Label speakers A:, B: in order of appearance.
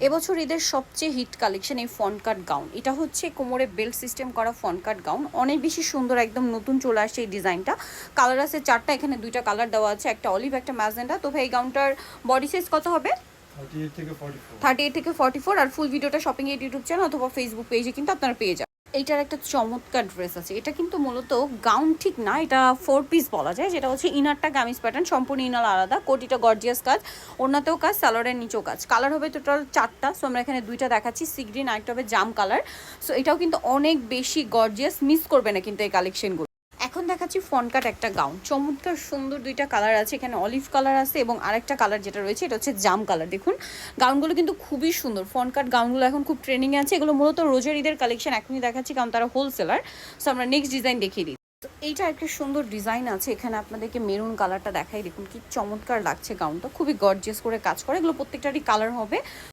A: এবছর ঈদের সবচেয়ে হিট কালেকশন এই ফন কাট গাউন। এটা হচ্ছে কোমরে বেল্ট সিস্টেম করা ফন কাট গাউন, অনেক বেশি সুন্দর, একদম নতুন চলে আসছে এই ডিজাইনটা। কালার আছে চারটা, এখানে দুইটা কালার দেওয়া আছে, একটা অলিভ একটা ম্যাজেন্টা। তো ভাই এই গাউনটার বডি সাইজ কত হবে? 38 থেকে 44। আর ফুল ভিডিওটা শপিং এর ইউটিউব চ্যানেল অথবা ফেসবুক পেজে কিন্তু আপনারা পেয়ে যাবেন। এইটার একটা চমৎকার ড্রেস আছে, এটা কিন্তু মূলত গাউন ঠিক না, এটা 4 পিস বলা যায়, যেটা হচ্ছে ইনারটা গামিজ প্যাটার্ন, সম্পূর্ণ ইনার আলাদা, কোটিটা গর্জিয়াস কাজ, ওড়নাতেও কাজ, সালোয়ারের নিচেও কাজ। কালার হবে টোটাল চারটা, সো আমরা এখানে দুইটা দেখাচ্ছি, সি গ্রিন, আরেকটা হবে জাম কালার। সো এটাও কিন্তু অনেক বেশি গর্জিয়াস, মিস করবে না কিন্তু এই কালেকশনগুলো। এখন দেখাচ্ছি ফন কাট একটা গাউন, চমৎকার সুন্দর, দুইটা কালার আছে, এখানে অলিভ কালার আছে এবং আরেকটা কালার যেটা রয়েছে এটা হচ্ছে জাম কালার। দেখুন গাউনগুলো কিন্তু খুবই সুন্দর, ফন কাট গাউনগুলো এখন খুব ট্রেন্ডিংয়ে আছে। এগুলো মূলত রোজার ঈদের কালেকশন, এখনই দেখাচ্ছি কারণ তারা হোলসেলার। সো আমরা নেক্সট ডিজাইন দেখিয়ে দিই। তো এইটা একটা সুন্দর ডিজাইন আছে, এখানে আপনাদেরকে মেরুন কালারটা দেখাই, দেখুন কি চমৎকার লাগছে গাউনটা, খুবই গর্জিয়াস করে কাজ করে, এগুলো প্রত্যেকটারই কালার হবে।